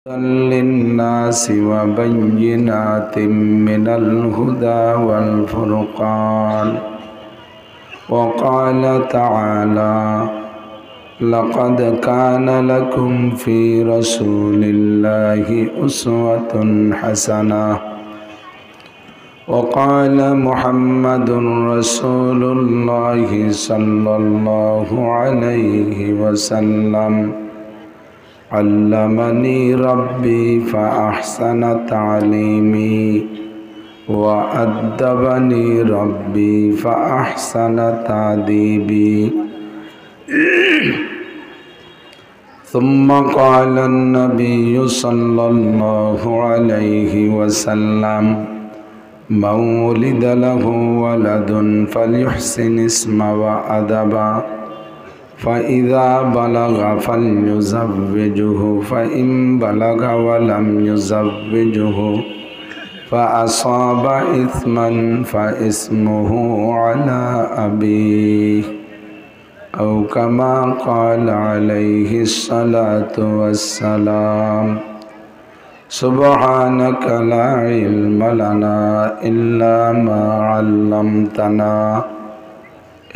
للناس وبينات من الهدى والفرقان. وقال تعالى: لقد كان لكم في رسول الله أسوة حسنة. وقال محمد رسول الله صلى الله عليه وسلم: علمني ربي فأحسن تعليمي، وأدبني ربي فأحسن تأديبي. ثم قال النبي صلى الله عليه وسلم: من ولد له ولد فليحسن اسم وأدبا، فإذا بلغ فليزوجه، فإن بلغ ولم يزوجه فأصاب إثما فإثمه على أبيه، أو كما قال عليه الصلاة والسلام. سبحانك لا علم لنا إلا ما علمتنا،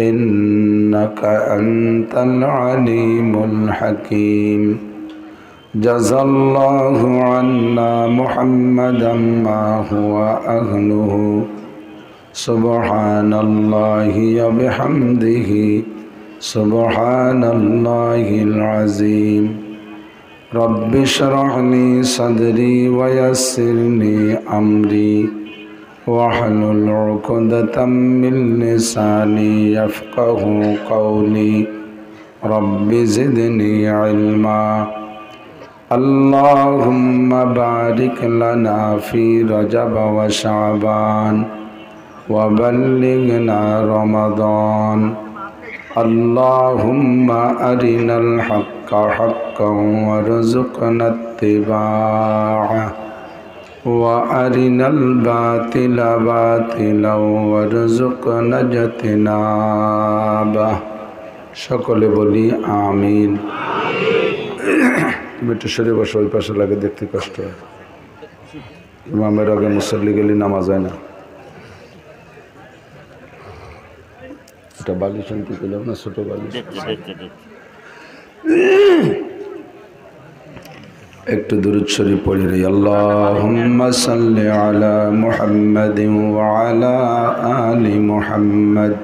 إنك أنت العليم الحكيم. جزى الله عنا محمدا ما هو أهله، سبحان الله وبحمده، سبحان الله العظيم. رب اشرح لي صدري ويسر لي أمري، واحلل عقدة من لساني يفقه قولي. رب زدني علما. اللهم بارك لنا في رجب وشعبان، وبلغنا رمضان. اللهم أرنا الحق حقا وارزقنا اتباعه، وأرنا الباطل باطلا وارزقنا اجتنابه। সকলে বলি আমিন। তুমি একটু সরে বসো, ওই পাশে লাগে, দেখতে কষ্ট হয়। ইমামের আগে মুসল্লি গেলে নামাজ হয় না। এটা বালিশ আনতে গেলাম না, ছোট বালিশ। একটু দুরূদ শরীফ পড়ে রে। আল্লাহুম্মা সাল্লি আলা মুহাম্মাদিন ওয়া আলা আলি মুহাম্মাদ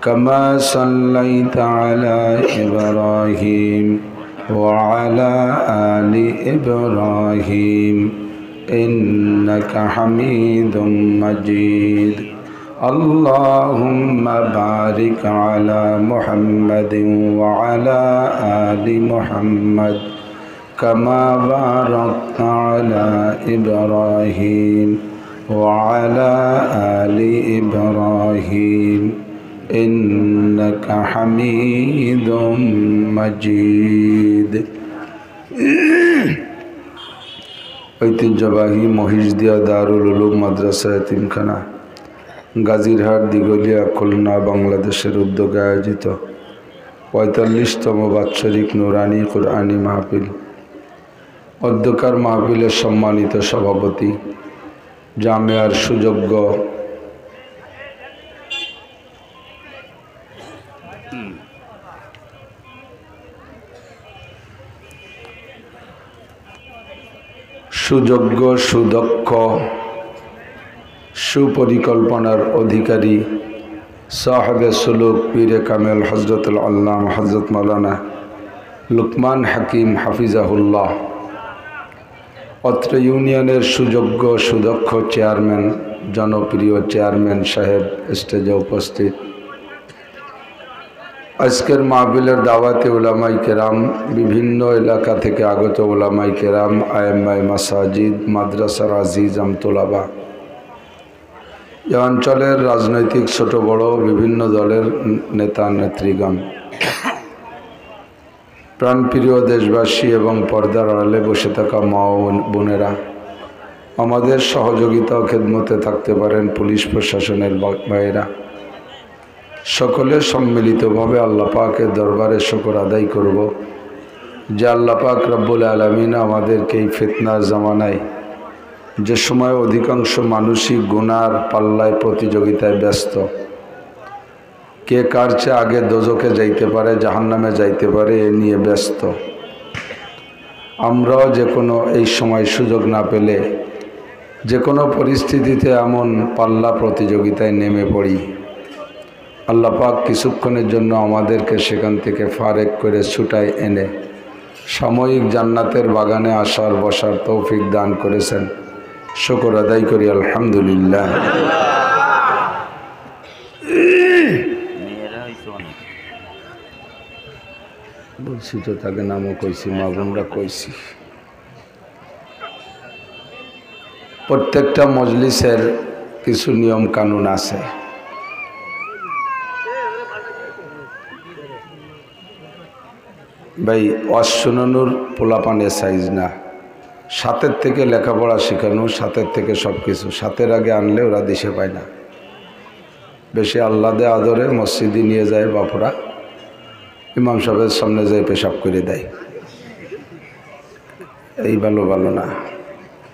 কামা সাল্লাইতা আলা ইব্রাহিম ওয়া আলা আলি ইব্রাহিম ইন্নাকা হামিদুম মাজিদ। اللهم بارك على محمد وعلى آل محمد كما باركت على إبراهيم وعلى آل إبراهيم إنك حميد مجيد। ঐতিহ্যবাহী মহিষদিয়া দারুল উলুম মাদ্রাসা এতিমখানা, গাজীরহাট, দিঘলিয়া, খুলনা, বাংলাদেশের উদ্যোগে আয়োজিত ৪৫তম বাৎসরিক নুরানি কুরআনী মাহফিল। অধ্যকার মাহফিলের সম্মানিত সভাপতি, জামিয়ার সুযোগ্য সুদক্ষ সুপরিকল্পনার অধিকারী সাহেবে সুলুক পীরে কামেল হজরতুল আল্লাম হজরত মৌলানা লুকমান হাকিম হাফিজাহুল্লাহ, অত্র ইউনিয়নের সুযোগ্য সুদক্ষ চেয়ারম্যান, জনপ্রিয় চেয়ারম্যান সাহেব স্টেজে উপস্থিত। আজকের মাহফিলের দাওয়াতে উলামাই কেরাম, বিভিন্ন এলাকা থেকে আগত উলামাই কেরাম, আয়েম্মায়ে মাসাজিদ, মাদ্রাসার আজিজ আমতোলাবা, এ অঞ্চলের রাজনৈতিক ছোট বড় বিভিন্ন দলের নেতা নেত্রীগণ, প্রাণপ্রিয় দেশবাসী এবং পর্দার আড়ালে বসে থাকা মা ও বোনেরা, আমাদের সহযোগিতা ও খেদমতে থাকতে পারেন পুলিশ প্রশাসনের ভাইয়েরা, সকলে সম্মিলিতভাবে আল্লাহ পাকের দরবারে শুকর আদায় করব। যে আল্লাহ পাক রব্বুল আলামিন আমাদেরকে এই ফিতনার জামানায় যে সময় অধিকাংশ মানুষই গুনার পাল্লায় প্রতিযোগিতায় ব্যস্ত, কে কার চেয়ে আগে দোজখে যাইতে পারে, জাহান্নামে যাইতে পারে, এ নিয়ে ব্যস্ত। আমরাও যে কোনো এই সময় সুযোগ না পেলে যে কোনো পরিস্থিতিতে এমন পাল্লা প্রতিযোগিতায় নেমে পড়ি। আল্লাহ পাক কিছুক্ষণের জন্য আমাদেরকে সেখান থেকে ফারেক করে ছুটায় এনে সাময়িক জান্নাতের বাগানে আসার বসার তৌফিক দান করেছেন। শুকর আদায় করি আলহামদুলিল্লাহ। বলছি তো তাকে নামও কইছি, মা বোনরা কইছি। প্রত্যেকটা মজলিসের কিছু নিয়ম কানুন আছে। ভাই ওয়াজ শুনানোর পোলাপানের সাইজ না, সাথের থেকে লেখাপড়া শেখানো, সাথের থেকে সব কিছু সাথের আগে আনলে ওরা দিশে পায় না। বেশি আহ্লাদে আদরে মসজিদে নিয়ে যায় বাপরা, ইমাম সাহেবের সামনে যায় পেশাব করে দেয়। এই ভালো ভালো না,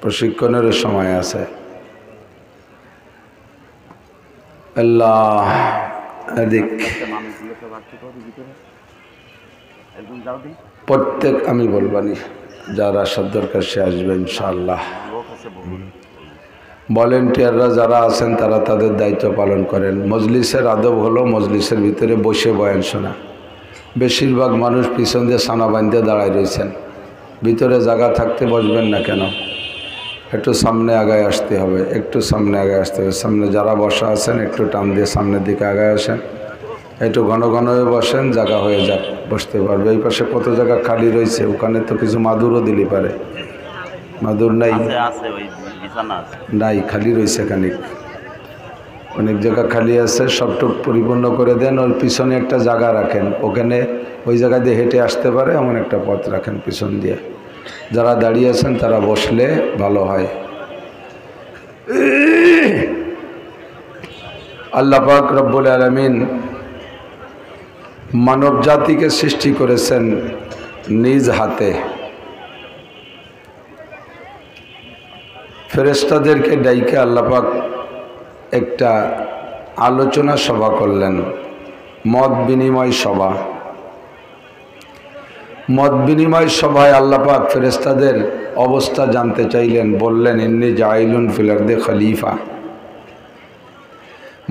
প্রশিক্ষণের সময় আছে। আল্লাহ এদিক প্রত্যেক আমি বলবানি, যারা আসার দরকার সে আসবে ইনশাআল্লাহ। ভলেন্টিয়াররা যারা আছেন তারা তাদের দায়িত্ব পালন করেন। মজলিসের আদব হলো মজলিসের ভিতরে বসে বয়ান শোনা। বেশিরভাগ মানুষ পিছন দিয়ে সানা বাঁধতে দাঁড়ায় রয়েছেন, ভিতরে জায়গা থাকতে বসবেন না কেন? একটু সামনে আগায় আসতে হবে, একটু সামনে আগায় আসতে হবে। সামনে যারা বসা আছেন একটু টান দিয়ে সামনের দিকে আগায় আসেন, একটু ঘন ঘন হয়ে বসেন, জায়গা হয়ে যাক, বসতে পারবে। এই পাশে কত জায়গা খালি রয়েছে, ওখানে তো কিছু মাদুরও দিলি পারে। মাদুর নাই, নাই, খালি রয়েছে খানিক, অনেক জায়গা খালি আছে, সবটুক পরিপূর্ণ করে দেন। ওর পিছনে একটা জায়গা রাখেন, ওখানে ওই জায়গা দিয়ে হেঁটে আসতে পারে এমন একটা পথ রাখেন পিছন দিয়ে। যারা দাঁড়িয়ে আছেন তারা বসলে ভালো হয়। আল্লাহ পাক রব্বুল আলামিন মানব জাতিকে সৃষ্টি করেছেন নিজ হাতে। ফেরেশতাদেরকে ডাইকে আল্লাহ পাক একটা আলোচনা সভা করলেন, মত বিনিময় সভা। মত বিনিময় সভায় আল্লাহ পাক ফেরেশতাদের অবস্থা জানতে চাইলেন, বললেন ইন্নী জাইলুন ফিল আরদি খলিফা।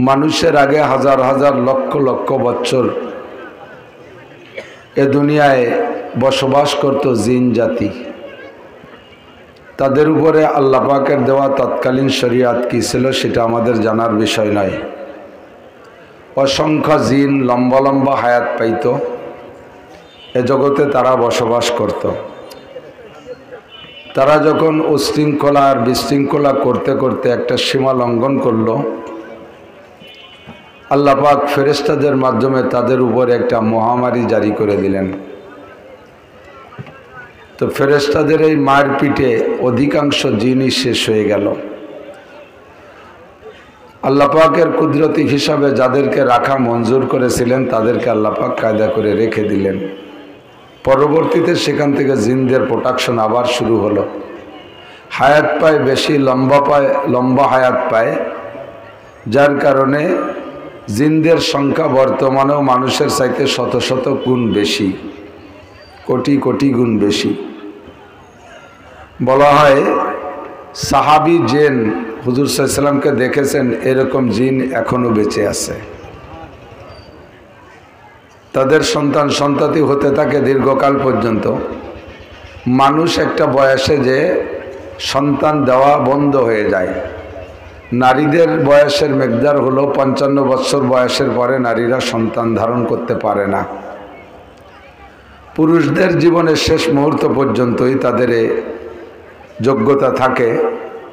মানুষের আগে হাজার হাজার লক্ষ লক্ষ বছর এ দুনিয়ায় বসবাস করত জিন জাতি। তাদের উপরে আল্লাহ পাকের দেওয়া তৎকালীন শরিয়াত কী ছিল সেটা আমাদের জানার বিষয় নয়। অসংখ্য জিন লম্বা লম্বা হায়াত পাইত, এ জগতে তারা বসবাস করত। তারা যখন উশৃঙ্খলা আর বিশৃঙ্খলা করতে করতে একটা সীমা লঙ্ঘন করল, আল্লাহ পাক ফেরেশতাদের মাধ্যমে তাদের উপর একটা মহামারী জারি করে দিলেন। তো ফেরেশতাদের এই মারপিটে অধিকাংশ জিনই শেষ হয়ে গেল। আল্লাহ পাকের কুদরতি হিসাবে যাদেরকে রাখা মঞ্জুর করেছিলেন তাদেরকে আল্লাহ পাক কায়দা করে রেখে দিলেন। পরবর্তীতে সেখান থেকে জিনদের প্রোডাকশন আবার শুরু হলো। হায়াত পায় বেশি, লম্বা হায়াত পায়, যার কারণে জিনদের সংখ্যা বর্তমানেও মানুষের চাইতে শত শত গুণ বেশি, কোটি কোটি গুণ বেশি। বলা হয় সাহাবী জিন হুজুর সাল্লাল্লাহু আলাইহি ওয়াসাল্লামকে দেখেছেন, এরকম জিন এখনো বেঁচে আছে। তাদের সন্তান সন্ততি হতে থাকে দীর্ঘকাল পর্যন্ত। মানুষ একটা বয়সে যে সন্তান দেওয়া বন্ধ হয়ে যায়। নারীদের বয়সের মেকদার হলো 55 বছর বয়সের পরে নারীরা সন্তান ধারণ করতে পারে না। পুরুষদের জীবনের শেষ মুহূর্ত পর্যন্তই তাদের যোগ্যতা থাকে,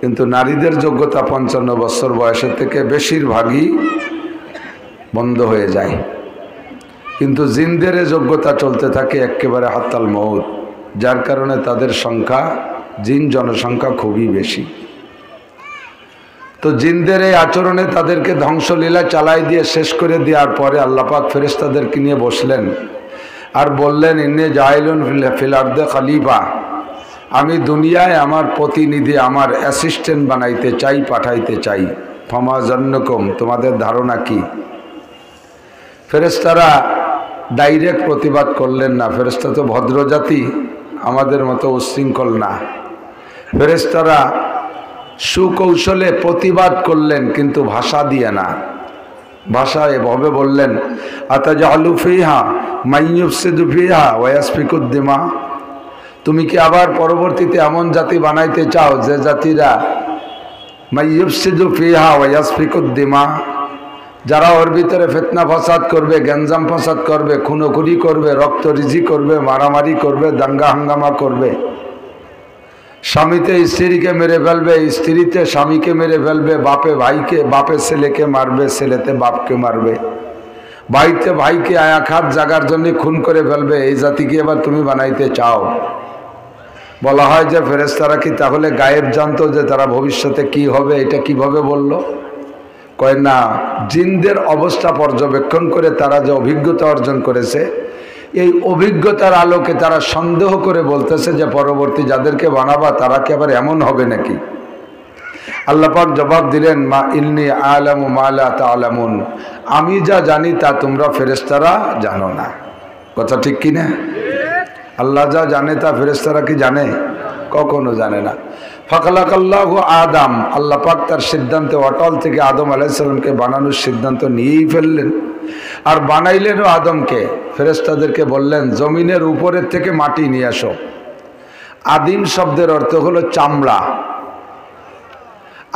কিন্তু নারীদের যোগ্যতা 55 বছর বয়সের থেকে বেশিরভাগই বন্ধ হয়ে যায়। কিন্তু জিনদের যোগ্যতা চলতে থাকে একেবারে হাত্তাল মউত, যার কারণে তাদের সংখ্যা, জিন জনসংখ্যা খুবই বেশি। তো জিনদের এই আচরণে তাদেরকে ধ্বংসলীলা চালাই দিয়ে শেষ করে দেওয়ার পরে আল্লাহ পাক ফেরেশতাদেরকে নিয়ে বসলেন, আর বললেন ইন্নী জাইলুন ফিল আরদে খলিফা, আমি দুনিয়ায় আমার প্রতিনিধি, আমার অ্যাসিস্ট্যান্ট বানাইতে চাই, পাঠাইতে চাই। ফামা জান্নুকুম, তোমাদের ধারণা কি? ফেরেশতারা ডাইরেক্ট প্রতিবাদ করলেন না, ফেরেশতা তো ভদ্র জাতি, আমাদের মতো উচ্ছৃঙ্খল না। ফেরেশতারা সুকৌশলে প্রতিবাদ করলেন, কিন্তু ভাষা দিয়ে না। ভাষা এভাবে বললেন, আতাজালু ফিহা মান ইউফসিদু ফিহা ওয়া ইয়াসফিকুদ দিমা, তুমি কি আবার পরবর্তীতে এমন জাতি বানাইতে চাও যে জাতিরা মান ইউফসিদু ফিহা ওয়া ইয়াসফিকুদ দিমা, যারা ওর ভিতরে ফিতনা ফাসাদ করবে, গ্যাঞ্জাম ফাসাদ করবে, খুনোখুনি করবে, রক্তরিজি করবে, মারামারি করবে, দাঙ্গা হাঙ্গামা করবে, স্বামীতে স্ত্রীকে মেরে ফেলবে, স্ত্রীতে স্বামীকে মেরে ফেলবে, বাপে ভাইকে, বাপে ছেলেকে মারবে, ছেলেতে বাপকে মারবে, ভাইতে ভাইকে আয়াখাত জাগার জন্য খুন করে ফেলবে, এই জাতিকে এবার তুমি বানাইতে চাও। বলা হয় যে ফেরেশতারা কি তাহলে গায়েব জানতো যে তারা ভবিষ্যতে কি হবে? এটা কিভাবে বলল? কয় না, জিনদের অবস্থা পর্যবেক্ষণ করে তারা যে অভিজ্ঞতা অর্জন করেছে, এই অভিজ্ঞতার আলোকে তারা সন্দেহ করে বলতেছে যে পরবর্তী যাদেরকে বানাবা তারা কি আবার এমন হবে নাকি? আল্লাহ পাক জবাব দিলেন, মা ইন্নী আ'লামু মা লা তা'লামুন, আমি যা জানি তা তোমরা ফেরেশতারা জানো না। কথা ঠিক কি না? আল্লাহ যা জানে তা ফেরেশতারা কি জানে? কখনো জানে না। ফাখালাকাল্লাহু আদম, আল্লাহ পাক তার সিদ্ধান্তে অটল থেকে আদম আলাইহিস সালামকে বানানোর সিদ্ধান্ত নিয়েই ফেললেন। আর বানাইলেনও আদমকে। ফেরেশতাদেরকে বললেন জমিনের উপরের থেকে মাটি নিয়ে আসো। আদিম শব্দের অর্থ হলো চামড়া।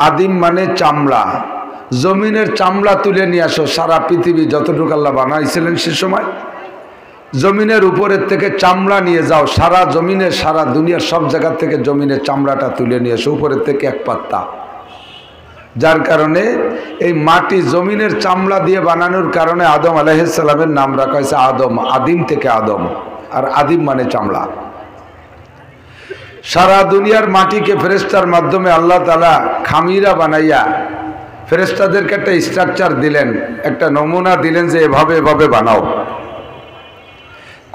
আদিম মানে চামড়া। জমিনের চামড়া তুলে নিয়ে আসো। সারা পৃথিবী যতটুকু আল্লাহ বানাইছিলেন সে সময় জমিনের উপরের থেকে চামড়া নিয়ে যাও। সারা জমিনের, সারা দুনিয়ার সব জায়গা থেকে জমিনের চামড়াটা তুলে নিয়ে এসো, উপরের থেকে এক পাত্তা। যার কারণে এই মাটি জমিনের চামড়া দিয়ে বানানোর কারণে আদম আলাইহিস সালামের নাম রাখা হয়েছে আদম। আদিম থেকে আদম, আর আদিম মানে চামড়া। সারা দুনিয়ার মাটিকে ফেরেশতার মাধ্যমে আল্লাহ তাআলা খামিরা বানাইয়া ফেরেশতাদেরকে একটা স্ট্রাকচার দিলেন, একটা নমুনা দিলেন যে এভাবে এভাবে বানাও।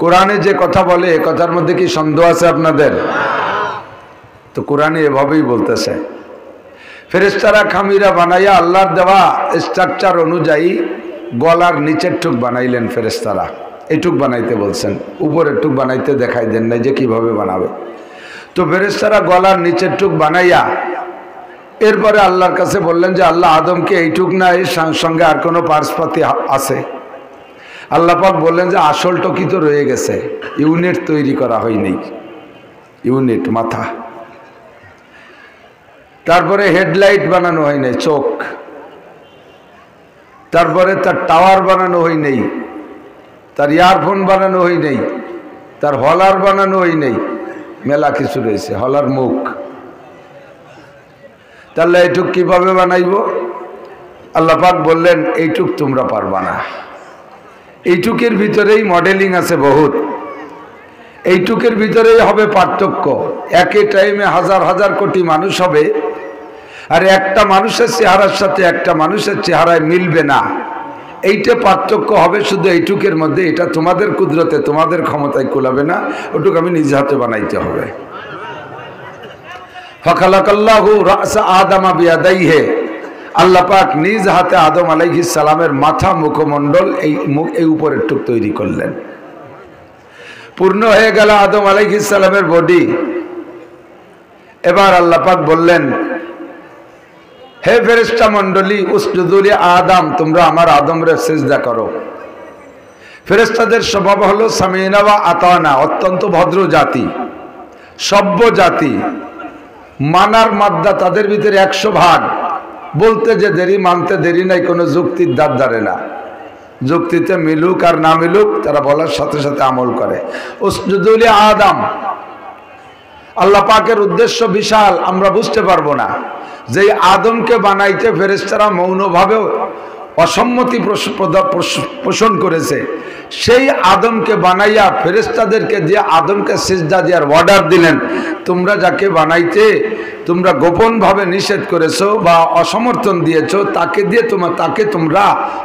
কোরআনে যে কথা বলে এ কথার মধ্যে কি সন্দেহ আছে আপনাদের? তো কোরআনে এভাবেই বলতেছে। ফেরেশতারা খামিরা বানাইয়া আল্লাহর দেওয়া স্ট্রাকচার অনুযায়ী গলার নিচের টুক বানাইলেন ফেরেশতারা। এইটুক বানাইতে বলছেন, উপরের টুক বানাইতে দেখাই দেন নাই যে কিভাবে বানাবে। তো ফেরেশতারা গলার নিচের টুক বানাইয়া এরপরে আল্লাহর কাছে বললেন যে আল্লাহ আদমকে এইটুক না, এর সঙ্গে আর কোনো পার্সপাতি আছে? আল্লাহ পাক বললেন যে আসল টকি তো রয়ে গেছে, ইউনিট তৈরি করা হয়নি। ইউনিট মাথা, তারপরে হেডলাইট বানানো হয় নাই, চোখ, তারপরে তার টাওয়ার বানানো হয় নাই, তার ইয়ারফোন বানানো হয় নাই, তার হলার বানানো হয় নাই, মেলা কিছু রয়েছে। হলার মুখ, তাহলে এইটুক কিভাবে বানাইব? আল্লাহ পাক বললেন এইটুক তোমরা পারবা না। এইটুকের ভিতরেই মডেলিং আছে বহুত। এইটুকের ভিতরেই হবে পার্থক্য। একই টাইমে হাজার হাজার কোটি মানুষ হবে, আর একটা মানুষের চেহারার সাথে একটা মানুষের চেহারায় মিলবে না। এইটা পার্থক্য হবে শুধু এইটুকের মধ্যে। এটা তোমাদের কুদরতে, তোমাদের ক্ষমতায় কুলাবে না, ওটুক আমি নিজ হাতে বানাইতে হবে। ফাখালাকাল্লাহু রাসা আদামা বিয়াদাইহি, আল্লাহ পাক নিজ হাতে আদম আলাইহিস সালামের মাথা, মুখমণ্ডল, এই উপরের টুক তৈরি করলেন। পূর্ণ হয়ে গেল আদম আলাইহিস সালামের বডি। এবার আল্লাহ পাক বললেন হে ফেরেশতা মণ্ডলী, উসজুদু লি আদম, তোমরা আমার আদমরে সিজদা করো। ফেরেশতাদের স্বভাব হলো সামিনা ওয়া আতানা, অত্যন্ত ভদ্র জাতি, সভ্য জাতি। মানার মাদ্দা তাদের ভিতরে 100 ভাগ। বলতে যে দেরি, মানতে দেরি নাই, কোনো যুক্তির দাঁত ধরে না। যুক্তিতে মিলুক আর না মিলুক, তারা বলার সাথে সাথে আমল করে। উসজুদু লি আদম, আল্লাহ পাকের উদ্দেশ্য বিশাল, আমরা বুঝতে পারবো না। যে আদমকে বানাইতে ফেরেশতারা মৌনভাবে অসম্মতি পোষণ করেছে, সেই আদমকে বানাইয়া ফেরেশতাদেরকে দিয়ে আদমকে সিজদা দেওয়ার অর্ডার দিলেন। তোমরা যাকে বানাইতে তোমরা গোপনভাবে নিষেধ করেছো বা অসমর্থন দিয়েছো, তাকে দিয়ে তাকে তোমরা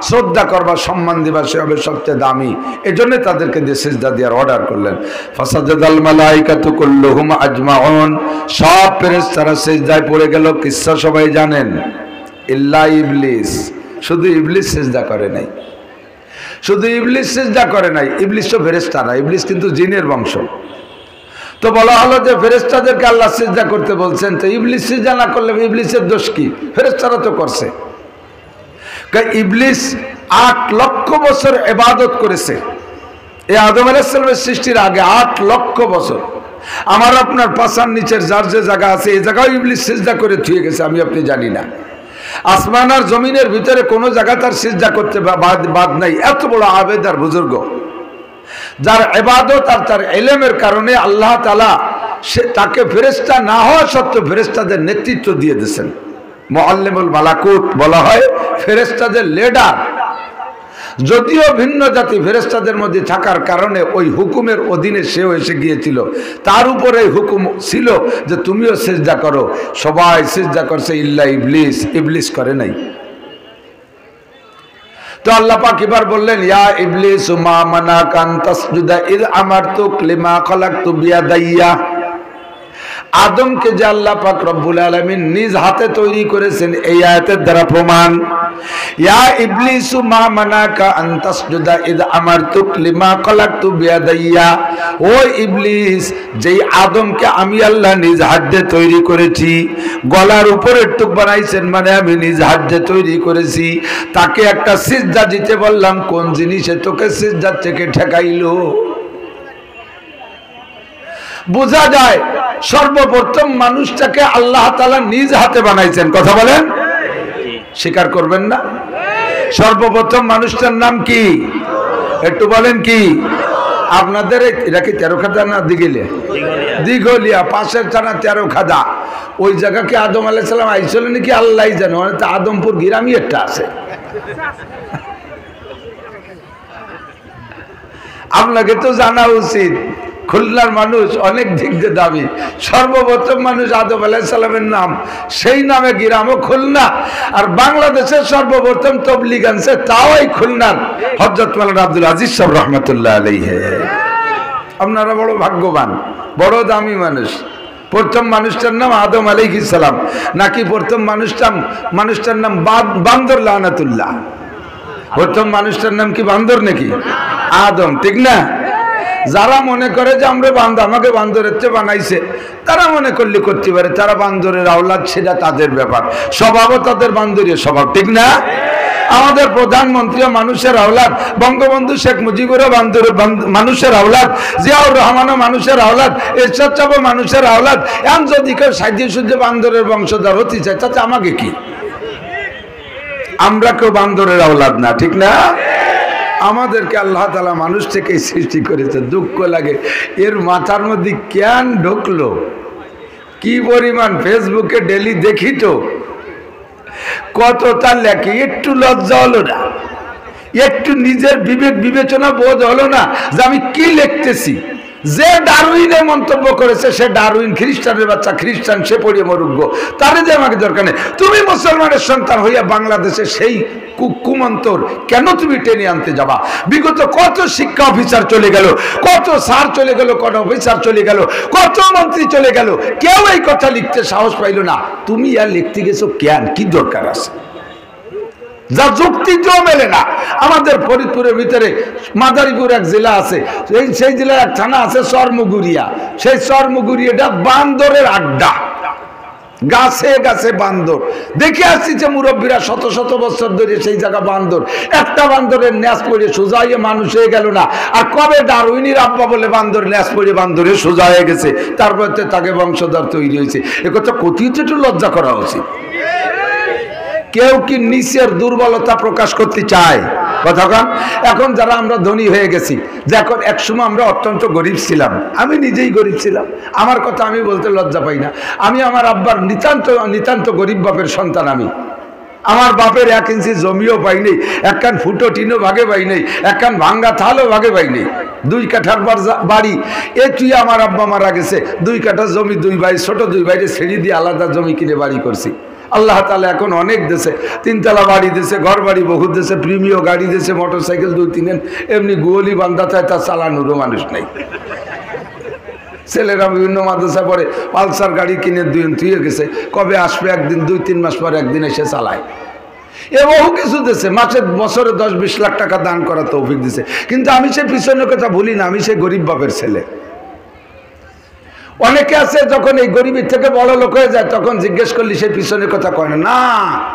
শ্রদ্ধা করবা, সম্মান দিবা, সে হবে সবচেয়ে দামি। এজন্য তাদেরকে দিয়ে সিজদা দেওয়ার অর্ডার করলেন। ফাসাজাদাল মালাইকাতু কুল্লুহুম আজমাউন, সব ফেরেশতারা সিজদায় পড়ে গেল। কিসসা সবাই জানেন, ইল্লা ইবলিস, শুধু ইবলিস সিজদা করে নাই। শুধু ইবলিস সিজদা করে নাই। ইবলিস তো ফেরেশতা না, ইবলিস কিন্তু জিনের বংশ। তো বলা হলো যে ফেরেশতাদেরকে আল্লাহ সিজদা করতে বলছেন, তো ইবলিস সিজদা না করলে ইবলিসের দোষ কি? ফেরেশতারা তো করছে। ইবলিস 8 লক্ষ বছর ইবাদত করেছে এই আদম আলাইহিস সালামের সৃষ্টির আগে। 8 লক্ষ বছর। আমার আপনার পাছার নিচের যার যে জায়গা আছে, এই জায়গায় ইবলিস সিজদা করে থুয়ে গেছে, আমি আপনি জানি না। আসমান আর জমিনের ভিতরে কোনো জায়গা তার সিজদা করতে বাদ নাই। এত বড় আবেদ আর বুজুর্গ, যার ইবাদত আর তার ইলমের কারণে আল্লাহ তাআলা তাকে ফেরেশতা না হওয়া সত্ত্বেও ফেরেশতাদের নেতৃত্ব দিয়ে দিয়েছেন। মুআল্লিমুল মালাকুত বলা হয়, ফেরেশতাদের লিডার। যদিও ভিন্ন জাতি ফেরেশতাদের মধ্যে থাকার কারণে ওই হুকুমের অধীনে সেও এসে গিয়েছিল, তার উপরে হুকুম ছিল যে তুমিও সিজদা করো। সবাই সিজদা করছে ইল্লা ইবলিস, ইবলিস করে নাই। তো আল্লাহ পাক এবার বললেন, ইয়া ইবলিস মা মানাকা আন তাসজুদা ইয আমারতুক লিমা খালাকতু বিয়াদাইয়া। আদমকে যে আল্লাহ পাক রব্বুল আলামিন নিজ হাতে তৈরি করেছেন, এই আয়াতের দ্বারা প্রমাণ। ইয়া ইবলিস মা মানাকা আন তাসজুদা ইয আমারতুক লিমা খালাকতু বিয়াদাইয়া। ও ইবলিস, যেই আদমকে আমি আল্লাহ নিজ হাতে তৈরি করেছি, গলার উপরের টুক বানাইছেন মানে আমি নিজ হাতে তৈরি করেছি, তাকে একটা সিজদা দিতে বললাম, কোন জিনিসে তোকে সিজদা থেকে ঠেকাইলো? বোঝা যায় সর্বপ্রথম মানুষটাকে আল্লাহ তাআলা নিজ হাতে বানাইছেন। কথা বলেন, স্বীকার করবেন না? সর্বপ্রথম মানুষটার নাম কি? একটু বলেন কি? আপনাদের এটা কি তেরোখাদা না দিঘলিয়া? দিঘলিয়া, পাশের থানা তেরোখাদা। ওই জায়গাকে আদম আলাইহিস সালাম আইছিল নাকি আল্লাহই জানে। মানে তো আদমপুর গ্রামই একটা আছে। আপনাকে তো জানা উচিত, খুলনার মানুষ অনেক দিক দিয়ে দাবি। সর্বপ্রথম মানুষ আদম আলাইহিস সালামের নাম, সেই নামে গ্রামও খুলনা। আর বাংলাদেশের সর্বপ্রথম তবলিগ আনছে, তাও এই খুলনার হযরত মাওলানা আব্দুল আজিজ সাহেব রহমাতুল্লাহ আলাইহি। আপনারা বড় ভাগ্যবান, বড় দামি মানুষ। প্রথম মানুষটার নাম আদম আলাইহিস সালাম, নাকি প্রথম মানুষটার নাম বান্দর লানাতুল্লাহ? প্রথম মানুষটার নাম কি বান্দর নাকি আদম? ঠিক না? যারা মনে করে যে আমরা আমাকে বান্দরের চেয়ে বানাইছে, তারা মনে করলে করতে পারে, তারা বান্দরের আওলাদ, সেটা তাদের ব্যাপার। স্বভাবও তাদের বান্দরের স্বভাব, ঠিক না? আমাদের প্রধানমন্ত্রীও মানুষের আওলাদ, বঙ্গবন্ধু শেখ মুজিবুরও মানুষের আওলাদ, জিয়াউর রহমানও মানুষের আওলাদ, এরশাদ সাহেবও মানুষের আওলাদ। এখন যদি কেউ সাজিয়ে সুজিয়ে বান্দরের বংশধর হতে চায়, তাতে আমাকে কি? আমরা কেউ বান্দরের আওলাদ না, ঠিক না? আমাদেরকে আল্লাহ তাআলা মানুষ থেকে সৃষ্টি করেছে। দুঃখ লাগে, এর মাথার মধ্যে কেন ঢুকলো? কি পরিমাণ ফেসবুকে ডেলি দেখি তো, কতটা লেখে। একটু লজ্জা হলো না? একটু নিজের বিবেক বিবেচনা বোধ হলো না যে আমি কি লিখতেছি? যে ডারউইনের মন্তব্য করেছে, সে ডারউইন, খ্রিস্টানের বাচ্চা খ্রিস্টান, সে পড়িয়ে মরুগ্য, তারে যে আমাকে দরকার নেই। তুমি মুসলমানের সন্তান হইয়া বাংলাদেশে সেই কুমন্তর কেন তুমি টেনে আনতে যাবা? বিগত কত শিক্ষা অফিসার চলে গেল, কত স্যার চলে গেল, কত অফিসার চলে গেল, কত মন্ত্রী চলে গেল, কেউ এই কথা লিখতে সাহস পাইল না। তুমি আর লিখতে গেছো কেন? কি দরকার আছে? যা যুক্তিতেও মেলে না। আমাদের ফরিদপুরের ভিতরে মাদারীপুর এক জেলা আছে, সেই জেলার এক থানা আছে চরমুগুরিয়া। সেই চরমুগুরিয়াটা বান্দরের আড্ডা, গাছে গাছে বান্দর। দেখে আসছি যে মুরব্বীরা শত শত বছর ধরে সেই জায়গা বান্দর। একটা বান্দরের ন্যাস পড়ে সোজা হয়ে মানুষ হয়ে গেল না। আর কবে ডারউইনের আব্বা বলে বান্দর ন্যাস পড়ে বান্দরে সোজা হয়ে গেছে, তারপর তাকে বংশধর তৈরি হয়েছে। একথা কোথাও একটু লজ্জা করা উচিত। কেউ কি নিচের দুর্বলতা প্রকাশ করতে চায়? কথাকান এখন যারা আমরা ধনী হয়ে গেছি, যে এখন একসময় আমরা অত্যন্ত গরিব ছিলাম, আমি নিজেই গরিব ছিলাম, আমার কথা আমি বলতে লজ্জা পাই না। আমি আমার আব্বার নিতান্ত গরিব বাপের সন্তান। আমার বাপের 1 ইঞ্চি জমিও পাই নেই, একখান ফুটো টিনও ভাগে পাই নেই, একখান ভাঙ্গা থালও ভাগে পাই নেই। 2 কাঠার বাড়ি, তুই আমার আব্বা মারা গেছে 2 কাঠা জমি, 2 ভাই, ছোট 2 ভাইরে ছেড়ে দিয়ে আলাদা জমি কিনে বাড়ি করছি। আল্লাহ তাআলা এখন অনেক দেশে 3 তলা বাড়ি দিয়েছে, ঘর বাড়ি বহুত দেশে, প্রিমিয় গাড়ি দিয়েছে, মোটরসাইকেল 2-3, এমনি গোয়ালি বান্ধা চায়, তা চালানোরও মানুষ নেই। ছেলেরা বিভিন্ন মাদ্রাসা পড়ে, পালসার গাড়ি কিনে ধুয়ে গেছে, কবে আসবে একদিন, 2-3 মাস পরে একদিন এসে চালায়। এ বহু কিছু দিচ্ছে, বছরে 10-20 লাখ টাকা দান করা তৌফিক দিছে। কিন্তু আমি সে পিছনের কথা ভুলি না, আমি সে গরিব বাপের ছেলে। অনেকে আছে যখন এই গরিবের থেকে বড় লোক হয়ে যায়, তখন জিজ্ঞেস করলি সে পিছনের কথা কয় না, না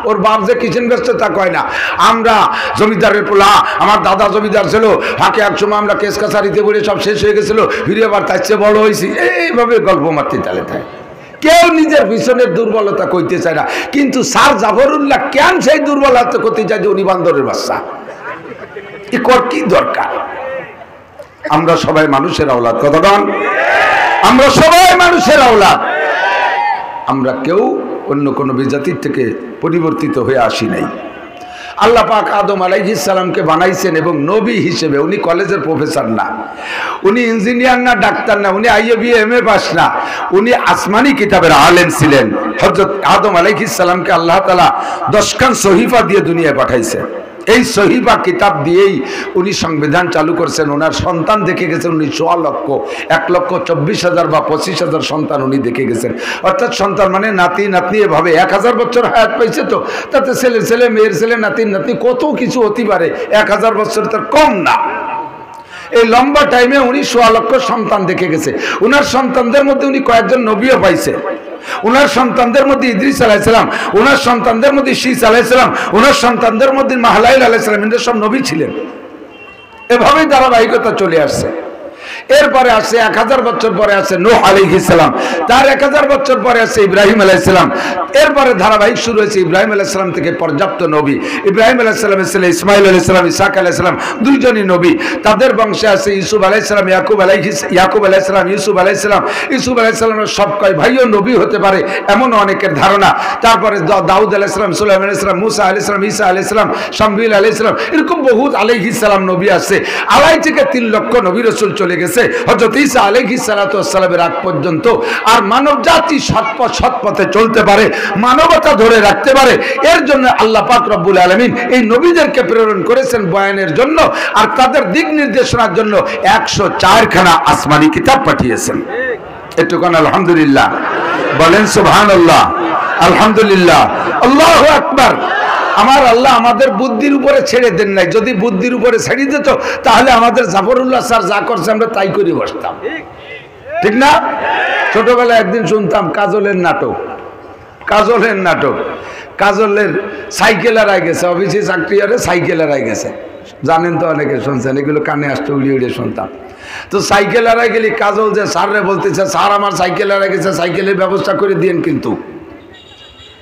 ওর বাপ যে কিচেনগ্রস্ত তা কয় না। আমরা জমিদারের পোলা, আমার দাদা জমিদার ছিল, ফাঁকে একসময় আমরা কেস কাছারিতে পড়ে সব শেষ হয়ে গেছিল, ফিরে আবার তার চেয়ে বড় হয়েছি, এইভাবে গল্প মারতে চালে থাকে। কেউ নিজের পিছনের দুর্বলতা কইতে চায় না। কিন্তু স্যার জাফরুল্লাহ কেন সেই দুর্বলতা করতে চায় যে উনি বান্দরের বাচ্চা? কি দরকার? আমরা সবাই মানুষের আওলাদ, কতক্ষণ? আমরা সবাই মানুষের আওলাদ। আমরা কেউ অন্য কোনো বিজাতির থেকে পরিবর্তিত হয়ে আসি নাই। আল্লাহ পাক আদম আলাইহিস সালামকে বানাইছেন এবং নবী হিসেবে। উনি কলেজের প্রফেসর না, উনি ইঞ্জিনিয়ার না, ডাক্তার না, উনি IAB MA পাস না, উনি আসমানি কিতাবের আলেম ছিলেন। হযরত আদম আলাইহিস সালামকে আল্লাহ তাআলা 10 খান সহিফা দিয়ে দুনিয়ায় পাঠাইছে। এই সহিফা কিতাব দিয়েই উনি সংবিধান চালু করছেন। ওনার সন্তান দেখে গেছেন উনি 1.25 লক্ষ, 1,24,000 বা 25,000 সন্তান উনি দেখে গেছেন। অর্থাৎ সন্তান মানে নাতি নাতনি, এভাবে 1000 বছর হায়াত পাইছে। তো তাতে ছেলের ছেলে, মেয়ের ছেলে, নাতির নাতনি, কত কিছু হতে পারে। 1000 বছর তার কম না। এই লম্বা টাইমে উনি 1.25 লক্ষ সন্তান দেখে গেছে। উনার সন্তানদের মধ্যে উনি কয়েকজন নবীও পাইছে। উনার সন্তানদের মধ্যে ইদ্রিস আলাইহিস সালাম, উনার সন্তানদের মধ্যে শীস আলাইহিস সালাম, উনার সন্তানদের মধ্যে মাহলাইল আলাইহিস সালাম, এরা সব নবী ছিলেন। এভাবেই ধারাবাহিকতা চলে আসছে। এরপরে আসছে 1000 বছর পরে আছে নূহ আলাইহিস সালাম, তার 1000 বছর পরে আছে ইব্রাহিম আলাইহিস সালাম। এরপরে ধারাবাহিক শুরু হয়েছে ইব্রাহিম আলাইহিস সালাম থেকে পর্যাপ্ত নবী। ইব্রাহিম আলাইহিস সালামের ছেলে ইসমাইল আলাইহিস সালাম, ইসহাক আলাইহিস সালাম, দুইজনই নবী। তাদের বংশে আছে ইউসুফ আলাইহিস সালাম, ইয়াকুব আলাইহিস সালাম, ইউসুফ আলাইহিস সালাম। ইউসুফ আলাইহিস সালামের সব কয় ভাইও নবী হতে পারে এমন অনেকের ধারণা। তারপরে দাউদ আলাইহিস সালাম, সুলাইমান আলাইহিস সালাম, মুসা আলাইহিস সালাম, ঈসা আলাইহিস সালাম, শামবিল আলাইহিস সালাম, এরকম বহুত আলাইহিস সালাম নবী আছে। 2.5 থেকে 3 লক্ষ নবী রাসূল চলে গেছে হযরত ঈসা আলাইহিস সালাতু ওয়াস সালামের আগ পর্যন্ত। আর মানব জাতি সৎ পথে চলতে পারে, মানবতা ধরে রাখতে পারে, এর জন্য আল্লাহ পাক রব্বুল আলামিন এই নবীদেরকে প্রেরণ করেছেন বয়ানের জন্য, আর তাদের দিক নির্দেশনার জন্য 104 খানা আসমানি কিতাব পাঠিয়েছেন। এটুকুন আলহামদুলিল্লাহ বলেন, সুবহানাল্লাহ, আলহামদুলিল্লাহ, আল্লাহু আকবার। আমার আল্লাহ আমাদের বুদ্ধির উপরে ছেড়ে দেন নাই। যদি বুদ্ধির উপরে ছেড়ে দিত তাহলে আমাদের জাফরুল্লাহ স্যার যা করছে আমরা তাই করে বসতাম, ঠিক না? ছোটবেলায় একদিন শুনতাম কাজলের নাটক, কাজলের সাইকেল হারাই গেছে, অফিসে চাকরি করে সাইকেল হারাই গেছে। জানেন তো, অনেকে শুনছেন, এগুলো কানে আসতে উড়িয়ে উড়িয়ে শুনতাম। তো সাইকেল হারাই গেলি কাজল যে স্যাররে বলতেছে, স্যার আমার সাইকেল হারাই গেছে, সাইকেলের ব্যবস্থা করে দিয়েন, কিন্তু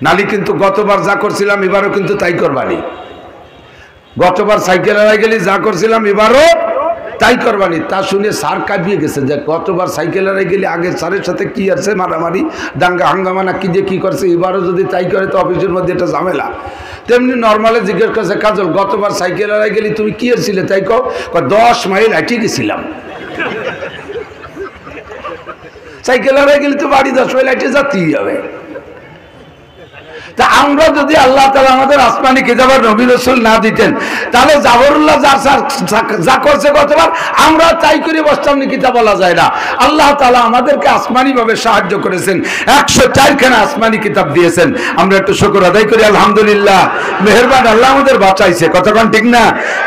নালি কিন্তু গতবার যা করছিলাম এবারও কিন্তু তাই করবানি। গতবার সাইকেল হারাই গেলি যা করছিলাম এবারও তাই করবানি। তা শুনে স্যার কাঁপিয়ে গেছে যে গতবার সাইকেল হারাই গেলি আগে স্যারের সাথে কি আছে, মারামারি, দাঙ্গা হাঙ্গামা না কি যে কি করছে, এবারও যদি তাই করে তো অফিসের মধ্যে এটা ঝামেলা। তেমনি নর্মালে জিজ্ঞেস করছে, কাজল গতবার সাইকেল হারাই গেলি তুমি কি এসেছিলে? তাই 10 মাইল হাঁটি গেছিলাম। সাইকেল হারাই গেলি তো বাড়ি 10 মাইল হাঁটে যেতেই হবে। তা আমরা যদি আল্লাহ তাআলা আমাদের আসমানি কিতাবের নবী রাসূল না দিতেন, তাহলে জাফরুল্লাহ যা করছে গতবার আমরা তাই করে বসতাম নি, কিতাব বলা যায় না। আল্লাহ তাআলা আমাদেরকে আসমানি ভাবে সাহায্য করেছেন, 104 খানা আসমানি কিতাব দিয়েছেন। আমরা একটু শুকর আদায় করি, আলহামদুলিল্লাহ। মেহেরবান আল্লাহ আমাদের বাঁচাইছে, কতক্ষণ ঠিক না?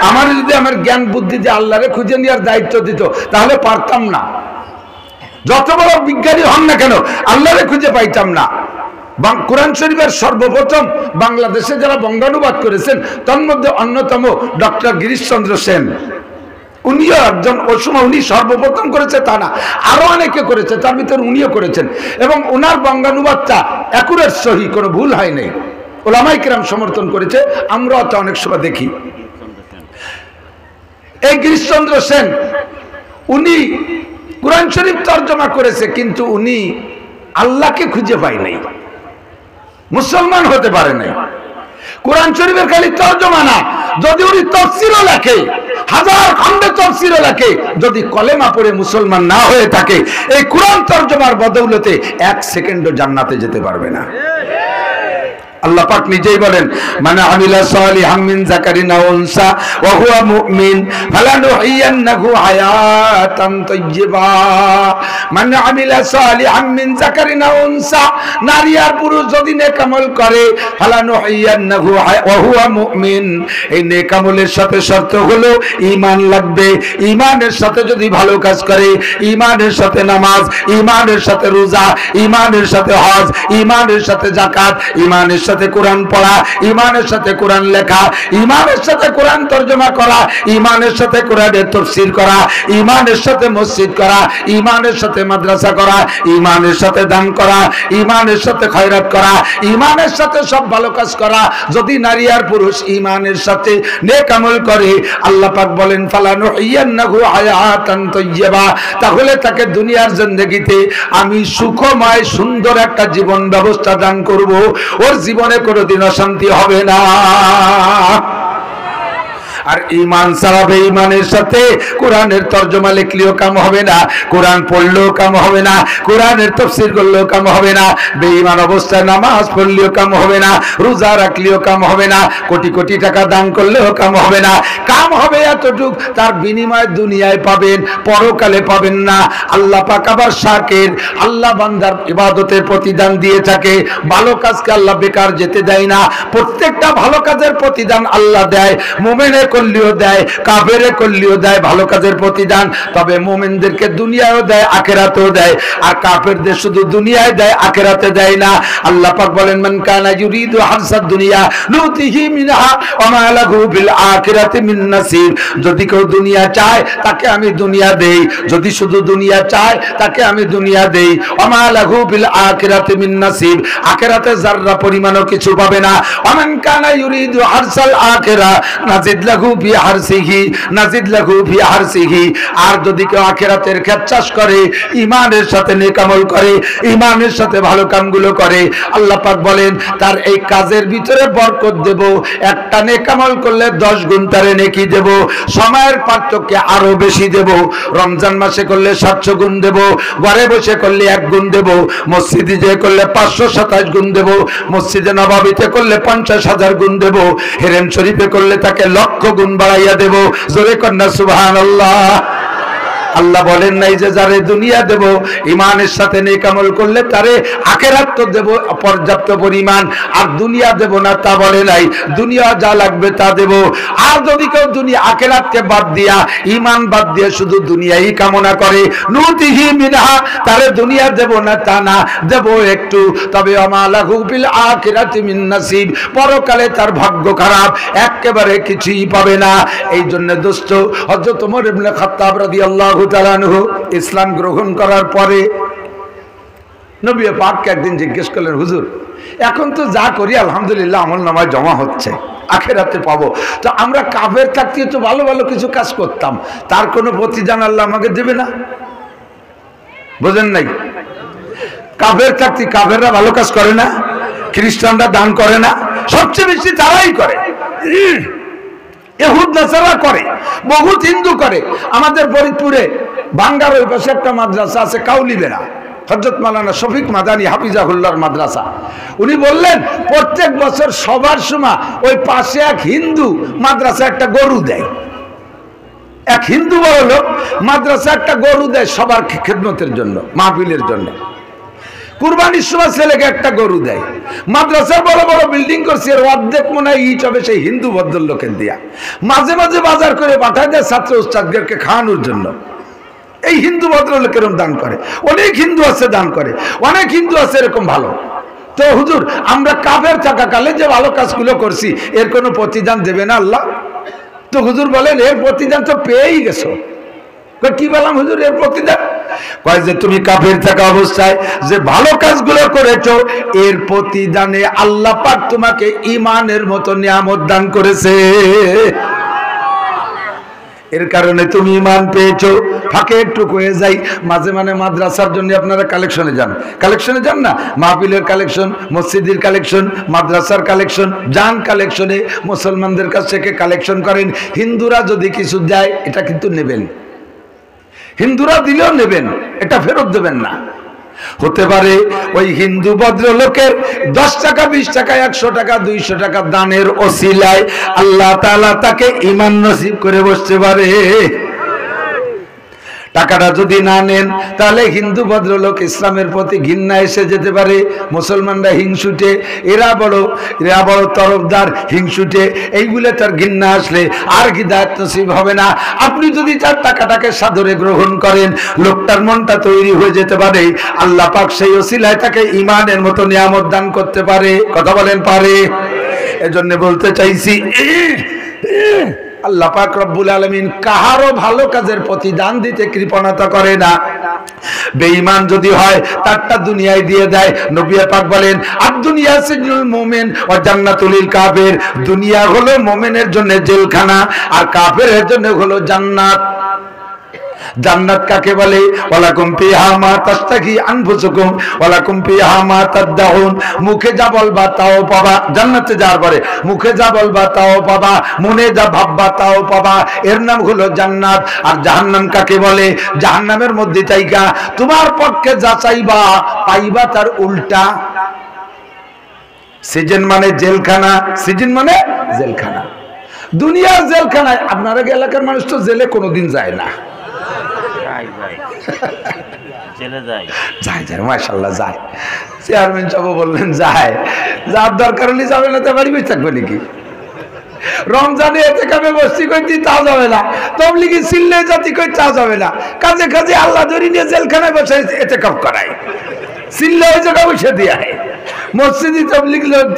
আমার যদি আমার জ্ঞান বুদ্ধি দিয়ে আল্লাহরে খুঁজে নেওয়ার দায়িত্ব দিত তাহলে পারতাম না। যত বড় বিজ্ঞানী হন না কেন আল্লাহরে খুঁজে পাইতাম না। কোরআন শরীফের সর্বপ্রথম বাংলাদেশে যারা বঙ্গানুবাদ করেছেন তার মধ্যে অন্যতম ডক্টর গিরিশচন্দ্র সেন। উনিও একজন, ওই সময় উনি সর্বপ্রথম করেছে তা না, আরো অনেকে করেছে, তার ভিতরে উনিও করেছেন। এবং ওনার বঙ্গানুবাদটা একুরেট, সহি, কোনো ভুল হয় নাই। ওলামায়ে কেরাম সমর্থন করেছে, আমরাও তো অনেক সময় দেখি। এই গিরিশচন্দ্র সেন উনি কোরআন শরীফ তর্জমা করেছে, কিন্তু উনি আল্লাহকে খুঁজে পায় নাই, মুসলমান হতে পারে নাই। কোরআন শরীফের খালি তর্জমা না, যদি উনি তাফসীরও লেখে, হাজার খণ্ডে তাফসীরও লেখে, যদি কলেমা পড়ে মুসলমান না হয়ে থাকে, এই কোরআন তর্জমার বদৌলতে 1 সেকেন্ডও জান্নাতে যেতে পারবে না। আল্লাহ পাক নিজেই বলেন, মান আমিলা সালিহাম মিন যাকারিন আও উনসা ওয়া হুয়া মুমিন ফালানুহিয়ান্নাহু হায়াতান তাইয়্যিবা। মান আমিলা সালিহাম মিন যাকারিন আও উনসা, নারী আর পুরুষ যদি নেক আমল করে, ফালানুহিয়ান্নাহু ওয়া হুয়া মুমিন, এই নেক আমলের সাথে শর্ত হলো ঈমান লাগবে। ঈমানের সাথে যদি ভালো কাজ করে, ঈমানের সাথে নামাজ, ঈমানের সাথে রোজা, ঈমানের সাথে হজ, ঈমানের সাথে যাকাত, ঈমানের সাথে কোরআন পড়া, ঈমানের সাথে কোরআন লেখা, ঈমানের সাথে কোরআন তরজমা করা, ঈমানের সাথে কোরআনের তাফসীর করা, ঈমানের সাথে মসজিদ করা, ঈমানের সাথে মাদ্রাসা করা, ঈমানের সাথে দান করা, ঈমানের সাথে খয়রাত করা, ঈমানের সাথে সব ভালো কাজ করা, যদি নারী আর পুরুষ ঈমানের সাথে নেক আমল করে, আল্লাহ পাক বলেন ফালানুহিয়ান্নাহু হায়াতান তাইয়্যিবা, তাহলে তাকে দুনিয়ার জিন্দেগিতে আমি সুখময় সুন্দর একটা জীবন ব্যবস্থা দান করব, ওর জীবনে কোনোদিন অশান্তি হবে না। আর ঈমান ছাড়া বেঈমানের সাথে কোরআনের তরজমা লিখলেও কাম হবে না, কোরআন পড়লেও কাম হবে না, কোরআনের তাফসীর করলেও কাম হবে না, বেঈমান অবস্থায় নামাজ পড়লেও কাম হবে না, রোজা রাখলেও কাম হবে না, কোটি কোটি টাকা দান করলেও কাম হবে না। কাম হবে এতটুক, তার বিনিময় দুনিয়ায় পাবেন, পরকালে পাবেন না। আল্লাহ পাক আবার শাকির, আল্লাহ বান্দার ইবাদতের প্রতিদান দিয়ে থাকে। ভালো কাজকে আল্লাহ বেকার যেতে দেয় না, প্রত্যেকটা ভালো কাজের প্রতিদান আল্লাহ দেয়। মুমিনের করলেও দেয়, কাফেরে করলেও দেয় ভালো কাজের প্রতিদান। তবে মুমিনদেরকে দুনিয়ায়ও দেয়, আখিরাতেও দেয়। আর কাফেরদের শুধু দুনিয়ায় দেয়, আখিরাতে দেয় না। আল্লাহ পাক বলেন, মান কানা ইউরিদু হারসাদ দুনিয়া নুতিহি মিনহা ওয়া মা লাহু বিল আখিরাতি মিন নাসিব। যদি কেউ দুনিয়া চায়, তাকে আমি দুনিয়া দেই। যদি শুধু দুনিয়া চায়, তাকে আমি দুনিয়া দেই। ওয়া মা লাহু বিল আখিরাতি মিন নাসিব, আখিরাতে যাররা পরিমাণও কিছু পাবে না। ওয়া মান কানা ইউরিদু হারসাল আখিরা নাজিদ লাহু ফি হারসিহি নাজিদ লাহু ফি হারসিহি। আর যদি কেউ আখিরাতের ক্ষেত চাষ করে, ঈমানের সাথে নেক আমল করে, ঈমানের সাথে ভালো কামগুলো করে, আল্লাহ পাক বলেন তার এই কাজের ভিতরে বরকত দেব। একটা নেক আমল করলে 10 গুণ তারে নেকি দেব, সময়ের পার্থক্যে আরো বেশি দেব। রমজান মাসে করলে 700 গুণ দেব, ঘরে বসে করলে 1 গুণ দেব, মসজিদে যেয়ে করলে 527 গুণ দেব, মসজিদে নববীতে করলে 50,000 গুণ দেব, হেরেম শরীফে করলে তাকে লক্ষ গুণ বাড়াইয়া দেব। জোরে কন্যা সুবহানাল্লাহ। আল্লাহ বলেন নাই যে যারে দুনিয়া দেব, ঈমানের সাথে নেক আমল করলে তারে আখিরাত তো দেব পর্যাপ্ত পরিমাণ, আর দুনিয়া দেব না তা বলে নাই। দুনিয়া যা লাগবে তা দেব। আর যদি কেউ দুনিয়া আখিরাতকে বাদ দিয়া, ঈমান বাদ দিয়ে শুধু দুনিয়াই কামনা করে, নুতিহি মিনহা, তারে দুনিয়া দেব না তা না, দেব একটু। তবে ওয়া মা লাহু বিল আখিরাতি মিন নাসিব, পরকালে তার ভাগ্য খারাপ, একেবারে কিছুই পাবে না। এই জন্য দোস্ত, হযরত ওমর ইবনে খাত্তাব রাদিয়াল্লাহু তাআলা আনহু ইসলাম গ্রহণ করার পরে নবী পাককে একদিন জিজ্ঞেস করলেন, হুজুর এখন তো যা করি আলহামদুলিল্লাহ আমলনামায় জমা হচ্ছে, আখিরাতে পাবো, তো আমরা কাফের থাকতে তো ভালো ভালো কিছু কাজ করতাম, তার কোনো প্রতিদান আল্লাহ আমাকে দেবে না? বুঝেন নাই? কাফের থাকতে কাফেররা ভালো কাজ করে না, খ্রিস্টানরা দান করে না, সবচেয়ে বেশি তারাই করে। ইহুদ নাসারা করে, বহুত হিন্দু করে। আমাদের ফরিদপুরে বাঙ্গার ওই পাশে একটা মাদ্রাসা আছে, কাউলিবেড়া, হযরত মাওলানা শফিক মাদানী হাফিজাহুল্লাহর মাদ্রাসা। উনি বললেন প্রত্যেক বছর সবার সময় ওই পাশে এক হিন্দু মাদ্রাসা একটা গরু দেয়। এক হিন্দু বড় লোক মাদ্রাসা একটা গরু দেয় সবার খেদমতের জন্য, মাহফিলের জন্য। কুরবানির সময় ছেলেকে একটা গরু দেয়। মাদ্রাসার বড় বড় বিল্ডিং করছে, এর অর্ধেক মনে হয় ইট হবে সেই হিন্দু ভদ্রলোকের দিয়া। মাঝে মাঝে বাজার করে পাঠায় দেয় ছাত্র উস্তাদদেরকে খাওয়ানোর জন্য। এই হিন্দু ভদ্রলোক এরকম দান করে। অনেক হিন্দু আছে দান করে, অনেক হিন্দু আছে এরকম ভালো। তো হুজুর আমরা কাফের থাকাকালে যে ভালো কাজগুলো করছি, এর কোনো প্রতিদান দেবে না আল্লাহ? তো হুজুর বলেন এর প্রতিদান তো পেয়েই গেছো। কি বললাম হুজুর এর প্রতিদান? কয় যে তুমি কাফের থাকা অবস্থায় যে ভালো কাজগুলো করেছো, এর প্রতিদানে আল্লাহ পাক তোমাকে ঈমানের মতো নিয়ামত দান করেছে। এর কারণে তুমি ঈমান পেয়েছো। ফাঁকে একটু কয়ে যাই, মাঝে মাঝে মাদ্রাসার জন্য আপনারা কালেকশনে যান না, মাহফিলের কালেকশন, মসজিদের কালেকশন, মাদ্রাসার কালেকশন, যান কালেকশনে, মুসলমানদের কাছ থেকে কালেকশন করেন। হিন্দুরা যদি কিছু দেয় এটা কিন্তু নেবেন, হিন্দুরা দিলেও নেবেন, এটা ফেরত দেবেন না। হতে পারে ওই হিন্দু ভদ্রলোকের 10 টাকা, 20 টাকা, 100 টাকা, 200 টাকা দানের ওসিলায় আল্লাহ তাআলা তাকে ঈমান নসিব করে বসতে পারে। টাকাটা যদি না নেন তাহলে হিন্দু ভদ্রলোক ইসলামের প্রতি ঘৃণা এসে যেতে পারে। মুসলমানরা হিংসুটে, এরা বড় তরফদার, হিংসুটে, এইগুলো তার ঘৃণা আসলে আর হিদায়াত নসিব হবে না। আপনি যদি তার টাকাটাকে সাদরে গ্রহণ করেন, লোকটার মনটা তৈরি হয়ে যেতে পারে, আল্লাহ পাক সেই ওসিলায় তাকে ঈমানের মতো নিয়ামত দান করতে পারে। কথা বলেন পারে? এজন্য বলতে চাইছি, আল্লাহ পাক রব্বুল আলামিন কাহারও ভালো কাজের প্রতিদান দিতে কৃপণতা করে না। বেঈমান যদি হয় তারটা দুনিয়ায় দিয়ে দেয়। নবী পাক বলেন, আদ-দুনিয়া সিজনুল মুমিন ওয়া জান্নাতুল লিল কাফির। দুনিয়া হলো মুমিনের জন্য জেলখানা, আর কাফেরের জন্য হলো জান্নাত। জান্নাত কাকে বলে? ওয়ালাকুম ফিহা মা তাশতাহি আনফুসুকুম ওয়ালাকুম ফিহা মা তাদউন। মুখে যা বলবা তাও পাবা। জান্নাতে যাওয়ার পরে মুখে যা বলবা তাও পাবা, মনে যা ভাববা তাও পাবা। এর নাম হলো জান্নাত। আর জাহান্নাম কাকে বলে? জাহান্নামের মধ্যে চাইগা তোমার পক্ষে যা চাইবা পাইবা তার উল্টা। সিজন মানে জেলখানা, সিজন মানে জেলখানা। দুনিয়ার জেলখানায় আপনার এলাকার মানুষ তো জেলে কোনোদিন যায় না। মাশাআল্লাহ যায়। চেয়ারম্যান সাহেব বললেন যায়, যার দরকার হলে যাবে না, তো বাড়ি বসে থাকবে নাকি? রমজানে এতেকাফে বসতি কইতি তা যাবে না, তাবলীগি সিল্লে জাতি কই তা যাবে না। কাজে কাজে আল্লাহ ধরে নিয়ে জেলখানায় বসে এতেকাফ করায়, সিল্লে ওই জায়গা বসে দিয়ে। মসজিদে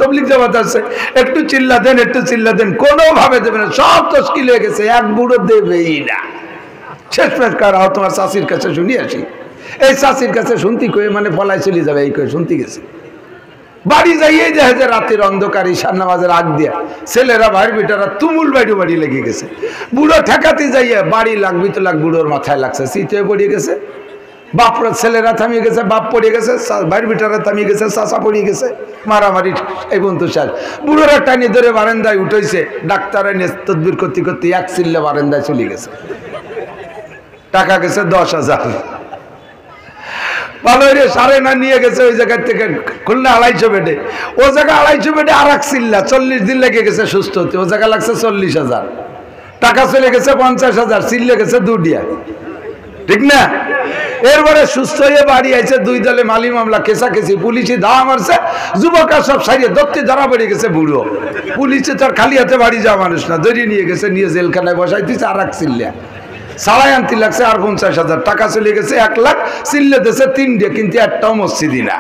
তবলিগ জামাত আছে, একটু চিল্লা দেন, একটু চিল্লা দেন, কোনোভাবে দেবে না, সব তশকিল হয়ে গেছে, এক বুড়ো দেবেই না। শেষ পেশ করা, তোমার চাষির কাছে শুনি আসি। এই চাষির কাছে শুনতি কয়ে মানে ফলাই চলে যাবে, এই কয়ে শুনতে গেছে। বাড়ি যাইয়ে দেখা যায় রাতের অন্ধকার, ঈশান নামাজের আগ দিয়া ছেলেরা ভাই বেটারা তুমুল বাড়ি লেগে গেছে। বুড়ো ঠেকাতে যাইয়া বাড়ি লাগবি তো লাগ, বুড়োর মাথায় লাগছে, শীতে পড়িয়ে গেছে। বাপরা ছেলেরা থামিয়ে গেছে, বাপ পড়িয়ে গেছে, ভাই বেটারা থামিয়ে গেছে, চাষা পড়িয়ে গেছে, মারামারি এই পর্যন্ত শেষ। বুড়োরা টানি ধরে বারান্দায় উঠেছে, ডাক্তার এনে তদবির করতে করতে এক চিল্লে বারান্দায় চলে গেছে। টাকা গেছে 10,000। ভালো রে, সাড়ে না নিয়ে গেছে ওই জায়গার থেকে খুলনা 250 বেডে। ও জায়গা 250 বেডে আর এক চিল্লা, 40 দিন লেগে গেছে সুস্থ হতে। ও জায়গা লাগছে 40,000, টাকা চলে গেছে 50,000, চিল্লে গেছে 2 ডিয়া। ঠিক না? এরপরে সুস্থ হয়ে বাড়ি আইছে, 2 দলে মালি মামলা, কেসাকেসি, পুলিশে ধাওয়া মারছে, যুবকরা সব সারিয়ে দত্তে ধরা পড়ে গেছে। বুড়ো পুলিশে তার খালি হাতে বাড়ি যাওয়া মানুষ না, ধরিয়ে নিয়ে গেছে, নিয়ে জেলখানায় বসাই দিচ্ছে। আর এক চিল্লা সাড়াই আনতে লাগছে, আর 50,000, টাকা চলে গেছে 1 লাখ, চিল্লে দিয়েছে 3 ডে, কিন্তু একটাও মসজিদই না।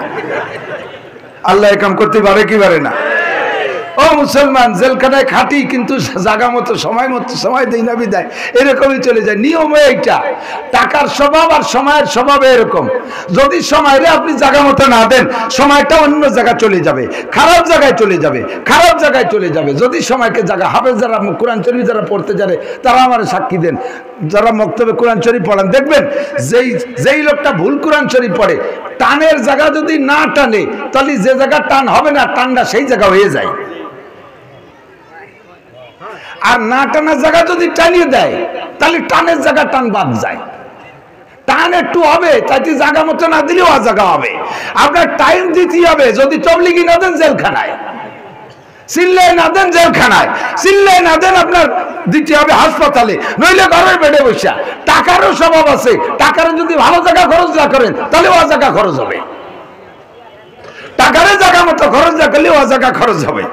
আল্লাহ এ কাম করতে পারে কি পারে না? ও মুসলমান, জেলখানায় খাটি কিন্তু জায়গা মতো সময় দেই না বিদায়, এরকমই চলে যায়। নিয়ম এইটা, টাকার স্বভাব আর সময়ের স্বভাব এরকম। যদি সময়রে আপনি জায়গা মতো না দেন, সময়টা অন্য জায়গায় চলে যাবে, খারাপ জায়গায় চলে যাবে, খারাপ জায়গায় চলে যাবে। যদি সময়কে জায়গা, হাফেজ যারা কোরআন শরীফ যারা পড়তে জানে তারা আমার সাক্ষী দেন, যারা মক্তবে কোরআন শরীফ পড়ান, দেখবেন যেই লোকটা ভুল কোরআন শরীফ পড়ে, টানের জায়গা যদি না টানে, তাহলে যে জায়গা টান হবে না, টানটা সেই জায়গা হয়ে যায়। আর না টানার জায়গা যদি টানিয়ে দেয়, তাহলে টানের জায়গা টান বাদ যায়। টান একটু হবে, তাইতে জায়গা মতো না দিলেও জায়গা হবে। আপনার টাইম দিতে হবে। যদি তবলিগি না দেন জেলখানায়, চিল্লাই না দেন জেলখানায়, চিল্লাই না দেন আপনার দিতে হবে হাসপাতালে, নইলে ঘরের বেডে বসা। টাকারও স্বভাব আছে, টাকার যদি ভালো জায়গা খরচ না করেন তাহলে ও জায়গা খরচ হবে। টাকারে জায়গা মতো খরচ না করলে ও জায়গা খরচ হবে।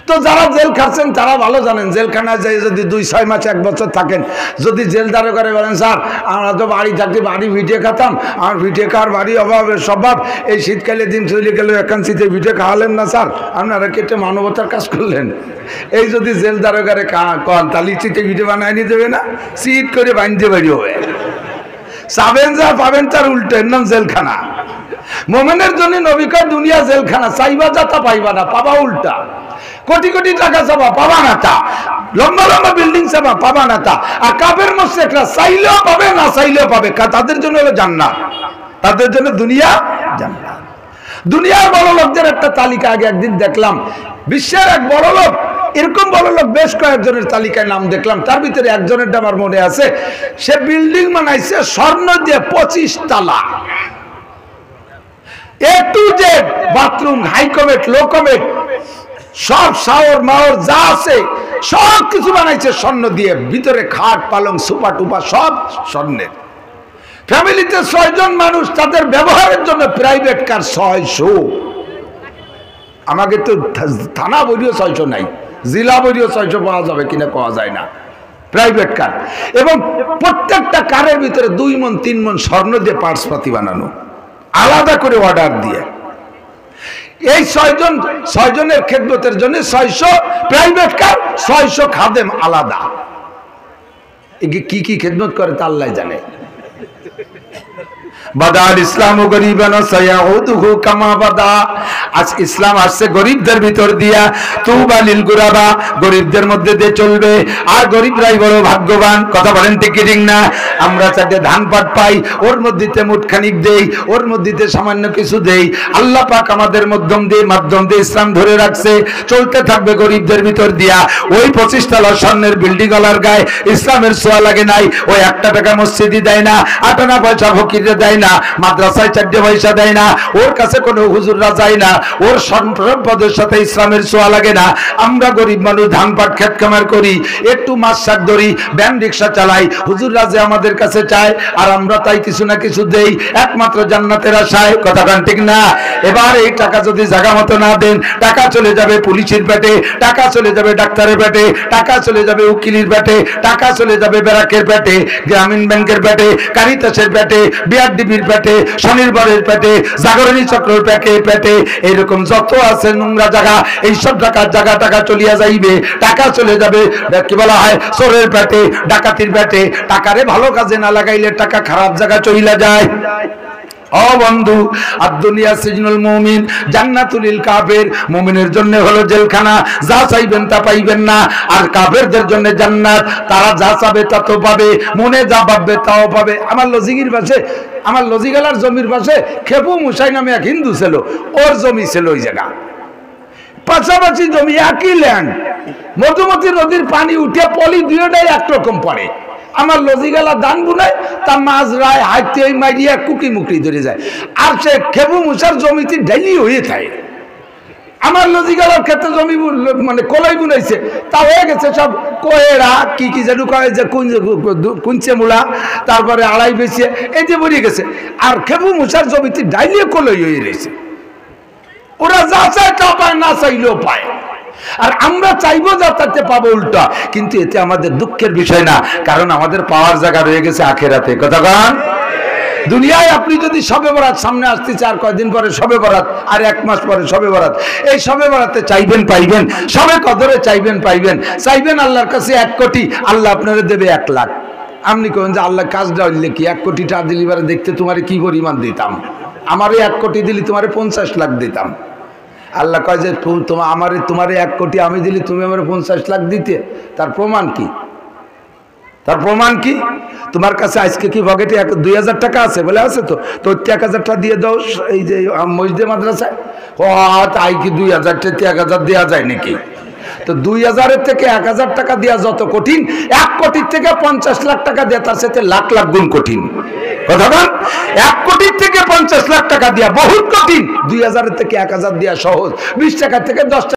তো যারা জেল খাচ্ছেন তারা ভালো জানেন, জেলখানায় যাই যদি 2-6 মাস 1 বছর থাকেন, যদি জেলদারে করে বলেন স্যার আমরা তো বাড়ি থাকতে বাড়ি ভিটে খাতাম, আমার ভিটে খাওয়ার বাড়ি অভাবের স্বভাব, এই শীতকালে দিন চলে গেল, এখন শীতে ভিটে খাওয়ালেন না স্যার, আপনারা কেটে মানবতার কাজ করলেন। এই যদি জেলদারে করে কন, তাহলে শীতে ভিটে বানায় নিয়ে দেবে না, শীত করে বাঁধতে পারি হবে। চাবেন যা পাবেন তার উল্টো, এর নাম জেলখানা। মোমেনের জন্য নবী কয় দুনিয়া জেলখানা, চাইবা যা তা পাইবা না, পাবা উল্টা। কোটি কোটি টাকা চাবা, পাবা না তা। লম্বা লম্বা বিল্ডিং চাবা, পাবা না তা। আর কাফের মুশরিকরা চাইলেও পাবে, না চাইলেও পাবে, তাদের জন্য হলো জান্নাত, তাদের জন্য দুনিয়া জান্নাত। দুনিয়ার বড় লোকদের একটা তালিকা আগে একদিন দেখলাম, বিশ্বের এক বড় লোক, এরকম বড় লোক বেশ কয়েকজনের তালিকায় নাম দেখলাম, তার ভিতরে একজনের আমার মনে আছে, সে বিল্ডিং বানাইছে স্বর্ণ দিয়ে 25 তলা, A to Z, bathroom, high commode, low commode, সব শাওর মাওর যা আছে সব কিছু বানাইছে স্বর্ণ দিয়ে, ভিতরে খাট পালং সুপা টুপা সব স্বর্ণের। ফ্যামিলিতে 6 জন মানুষ, তাদের ব্যবহারের জন্য প্রাইভেট কার 600। আমাকে তো থানা বইও 600 নাই, জেলা বইও 600 পাওয়া যাবে কিনা পাওয়া যায় না, প্রাইভেট কার। এবং প্রত্যেকটা কারের ভিতরে 2 মণ 3 মণ স্বর্ণ দিয়ে পার্টস পাতি বানানো, আলাদা করে অর্ডার দিয়ে। এই 6 জনের খেদমতের জন্য 600 প্রাইভেট কার, 600 খাদেম আলাদা। কি কি খেদমত করে তা আল্লাহ জানে। বাদাল ইসলাম গরিবান সায়াউদুহু কামা বাদা। আজ ইসলাম আসছে গরিবদের ভিতর দিয়া, তুবা লিল গুরাবা, গরিবদের মধ্যে দিয়ে চলবে, আর গরিবরাই বড় ভাগ্যবান। কথা বলেন ঠিক কি ঠিক না? আমরা চারটে ধান পাট পাই, ওর মধ্যে মুঠখানিক দেই, ওর মধ্যে সামান্য কিছু দেই। আল্লাহ পাক আমাদের মাধ্যম দিয়ে ইসলাম ধরে রাখছে, চলতে থাকবে গরিবদের ভিতর দিয়া। ওই 25 তলা স্বর্ণের বিল্ডিং ওয়ালার গায়ে ইসলামের ছোঁয়া লাগে নাই। ওই 1 টাকা মসজিদে দেয় না, 8 আনা পয়সা ফকিরে দেয় না, মাদ্রাসায় 4 পয়সা দেয় না, ওর কাছে কোনো হুজুররা যায় না, ওর সম্পদের সাথে ইসলামের ছোঁয়া লাগে না। আমরা গরিব মানুষ ধান পাট খেত কামার করি, একটু মাছ শাক ধরি, ভ্যান রিক্সা চালাই, হুজুররা যে আমাদের কাছে চায়, আর আমরা তাই কিছু না কিছু দেই, একমাত্র জান্নাতের আশায়। কথা কান ঠিক না? এবার এই টাকা যদি জায়গা মতো না দেন, টাকা চলে যাবে পুলিশের পেটে, টাকা চলে যাবে ডাক্তারের পেটে, টাকা চলে যাবে উকিলের পেটে, টাকা চলে যাবে ব্যারাকের পেটে, গ্রামীণ ব্যাংকের পেটে, কারিতাসের পেটে, বিআরডিবির পেটে, স্বনির্ভরের পেটে, জাগরণী চক্রের পেটে, এইরকম যত আছে নোংরা জায়গা, এইসব টাকা চলিয়া যাইবে। টাকা চলে যাবে কি বলা হয় চোরের পেটে, ডাকাতির পেটে। টাকারে ভালো কাজে না লাগাইলে টাকা খারাপ জায়গা চলিয়া যায়। ও বন্ধু, আর দুনিয়া সিজনুল মুমিন, জান্নাতুল কাফের। মুমিনের জন্য হলো জেলখানা, যা চাইবেন তা পাইবেন না। আর কাফেরদের জন্য জান্নাত, তারা যা চাবে তা তো পাবে, মনে যা ভাববে তাও পাবে। আমার লজিগির পাশে, আমার লজিগালার জমির পাশে খেপু মুসাই নামে এক হিন্দু ছিল, ওর জমি ছিল ওই জায়গা, পাশাপাশি জমি, একই ল্যান্ড। মধুমতি নদীর পানি উঠে পলি দুইটাই একরকম পড়ে। আমার লজিগালা দান বুনায়, তার মাছ রায় হাইতে ওই মাইরিয়া কুকি মুকড়ি ধরে যায়। আর সে খেবু মুসার জমিতে ডেলি হয়ে থাকে। আমার লজিগালার ক্ষেত্রে জমি মানে কলাই বুনাইছে, তা হয়ে গেছে সব কোয়েরা কি কি যেন কয়ে যে কুঞ্চে মূলা, তারপরে আড়াই বেশি, এই যে বেরিয়ে গেছে। আর খেবু মুসার জমিতে ডাইলিয়ে কলাই হয়ে রয়েছে। ওরা যা চায় তা পায়, না চাইলেও পায়। আর আমরা চাইবো যা তাতে পাবো উল্টা। কিন্তু এতে আমাদের দুঃখের বিষয় না, কারণ আমাদের পাওয়ার জায়গা রয়ে গেছে আখেরাতে। কথা গান দুনিয়ায় আপনি যদি শবে বরাত সামনে আসতেছে, আর কয়দিন পরে শবে বরাত, আর 1 মাস পরে শবে বরাত। এই শবে বরাতে চাইবেন পাইবেন, শবে কদরে চাইবেন পাইবেন। চাইবেন আল্লাহর কাছে 1 কোটি, আল্লাহ আপনারা দেবে 1 লাখ। আপনি কবেন যে আল্লাহ কাজটা হইলে কি 1 কোটি টাকা দিলি বারে দেখতে তোমারে কি পরিমাণ দিতাম, আমারে 1 কোটি দিলি তোমারে 50 লাখ দিতাম। আল্লাহ কয় যে তোমারে 1 কোটি আমি দিলি, তুমি আমার 50 লাখ দিতে। তার প্রমাণ কি? তার প্রমাণ কি? তোমার কাছে আজকে কি পকেটে 2000 টাকা আছে? বলে আছে তো, তো 1000 টাকা দিয়ে দাও এই যে মসজিদে মাদ্রাসায়। ও তাই কি 2000 থেকে 1000 দেওয়া যায় নাকি? তো 2000-এর থেকে 1000 টাকা দেওয়া যত কঠিন, 1 কোটির থেকে 50 লাখ টাকা দেওয়া তার সাথে লাখ লাখ গুণ কঠিন। কথা বল, 1 কোটির থেকে 50 লাখ টাকা দেওয়া বহুত কঠিন, 2000-এর থেকে 1000 দেওয়া সহজ, 20 টাকা থেকে 10 টাকা